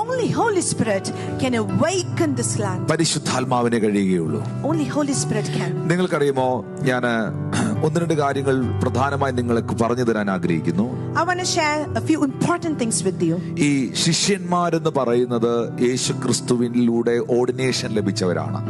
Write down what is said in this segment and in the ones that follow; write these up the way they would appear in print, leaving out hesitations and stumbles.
Only Holy Spirit can awaken this land. പരിശുദ്ധാത്മാവിനെ കഴിയുകയുള്ളൂ. Only Holy Spirit can. നിങ്ങൾക്കറിയുമോ, ഞാൻ ഒന്ന് രണ്ട് കാര്യങ്ങൾ പ്രധാനമായി നിങ്ങൾക്ക് പറഞ്ഞു തരാൻ ആഗ്രഹിക്കുന്നു. I want to share a few important things with you. ഈ ശിഷ്യന്മാരെന്ന് പറയുന്നത് യേശുക്രിസ്തുവിലൂടെ ordination ലഭിച്ചവരാണ്.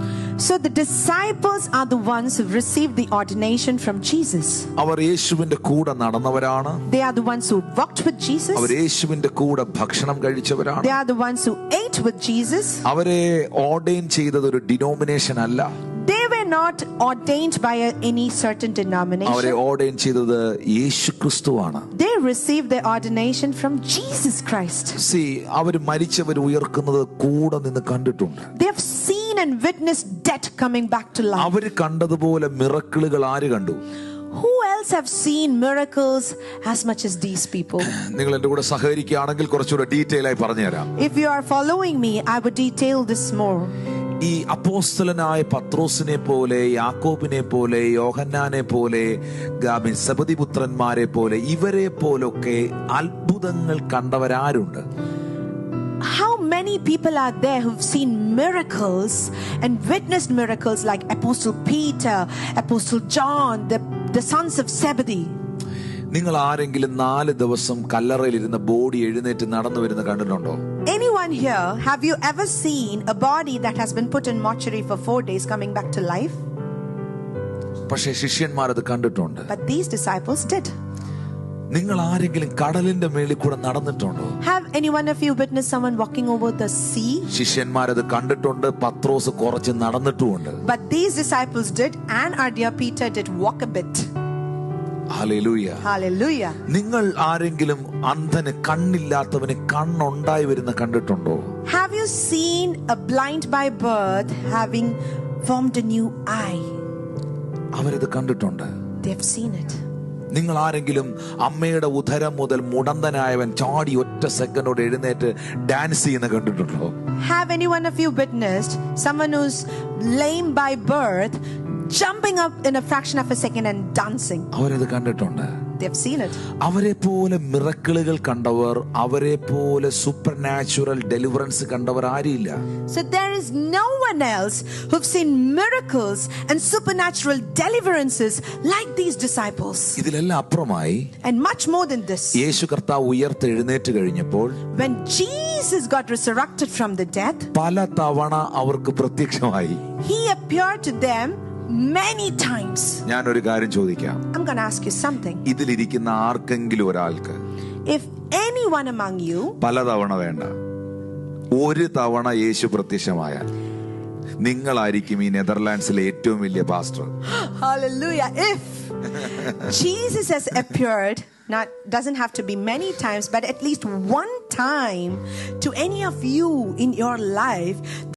So the disciples are the ones who received the ordination from Jesus. അവർ യേശുവിന്റെ കൂടെ നടന്നവരാണ്. They are the ones who walked with Jesus. അവർ യേശുവിന്റെ കൂടെ ഭക്ഷണം കഴിച്ചവരാണ്. They are the ones who ate with Jesus. അവരെ ordain ചെയ്തത് ഒരു ഡിനോമിനേഷൻ അല്ല. They were not ordained by any certain denomination. അവരെ ഓർഡൈൻ ചെയ്തത് യേശുക്രിസ്തുവാണ്. They received their ordination from Jesus Christ. See, അവർ മരിച്ചവർ ഉയർക്കുന്നത് കൂടെ നിന്ന് കണ്ടിട്ടുണ്ട്. They have seen and witnessed death coming back to life. അവർ കണ്ടതുപോലെ മിറക്കിളുകൾ ആര് കണ്ടു? Who else have seen miracles as much as these people? നിങ്ങൾ എൻ്റെ കൂടെ സഹകരിക്കുകയാണെങ്കിൽ കുറച്ചുകൂടെ ഡീറ്റെയിൽ ആയി പറഞ്ഞു തരാം. If you are following me, I would detail this more. ഈ അപ്പോസ്തലനായ പത്രോസിനെ പോലെ, യാക്കോബിനെ പോലെ, യോഹന്നാനെ പോലെ, സെബദി പുത്രന്മാരെ പോലെ, ഇവരെ പോലൊക്കെ അത്ഭുതങ്ങൾ കണ്ടവരാരുണ്ട്? How many people are there who've seen miracles and witnessed miracles like Apostle Peter, Apostle John, the sons of Zebedee? നിങ്ങൾ ആരെങ്കിലും 4 ദിവസം കല്ലറയിലിരുന്ന ബോഡി എഴുന്നേറ്റ് നടന്നു വരുന്ന കണ്ടിട്ടുണ്ടോ? Anyone here, have you ever seen a body that has been put in mortuary for 4 days coming back to life? പക്ഷേ ശിഷ്യന്മാർ അത് കണ്ടിട്ടുണ്ട്. But these disciples did. നിങ്ങൾ ആരെങ്കിലും കടലിന്റെ മേളിൽ കൂടെ നടന്നിട്ടുണ്ടോ? Have any one of you witnessed someone walking over the sea? ശിഷ്യന്മാർ അത് കണ്ടിട്ടുണ്ട്. പത്രോസ് കുറച്ച് നടന്നിട്ടുമുണ്ട്. But these disciples did, and our dear Peter did walk a bit. Hallelujah. Hallelujah. നിങ്ങൾ ആരെങ്കിലും അന്ധന് കണ്ണില്ലാത്തവന് കണ്ണുണ്ടായി വരുന്ന കണ്ടിട്ടുണ്ടോ? Have you seen a blind by birth having formed a new eye? അവരത് കണ്ടിട്ടുണ്ട്. They have seen it. നിങ്ങൾ ആരെങ്കിലും അമ്മയുടെ ഉദരം മുതൽ മുടന്തനായവൻ ചാടി ഒറ്റ സെക്കൻഡോട് എഴുന്നേറ്റ് ഡാൻസ് ചെയ്യുന്ന കണ്ടിട്ടുണ്ടോ? Have any one of you witnessed someone who's lame by birth jumping up in a fraction of a second and dancing? അവരത് കണ്ടിട്ടുണ്ട്. They've seen it. അവരെ പോലെ മിറക്കിളുകൾ കണ്ടവർ, അവരെ പോലെ സൂപ്പർ നാച്ചുറൽ ഡെലിവറൻസ് കണ്ടവർ ആരില്ല. So there is no one else who've seen miracles and supernatural deliverances like these disciples. ഇതിലെല്ലാം അപ്പുറമായി, and much more than this, യേശു കർത്താവ് ഉയർത്തെഴുന്നേറ്റ് കഴിഞ്ഞപ്പോൾ, when Jesus got resurrected from the death, പല തവണ അവർക്ക് പ്രത്യക്ഷമായി. he appeared to them many times. ഞാൻ ഒരു കാര്യം ചോദിക്കാം. I'm going to ask you something. ഇതിലിരിക്കുന്ന ആർക്കെങ്കിലും ഒരാൾക്ക്, if anyone among you, പലതവണ വേണ്ട, ഒരു തവണ യേശു പ്രത്യക്ഷമായാൽ നിങ്ങളായിരിക്കും ഈ നെതർലാൻഡ്സിലെ ഏറ്റവും വലിയ pastor. Hallelujah. If Jesus has appeared, not doesn't have to be many times, but at least one time to any of you in your life,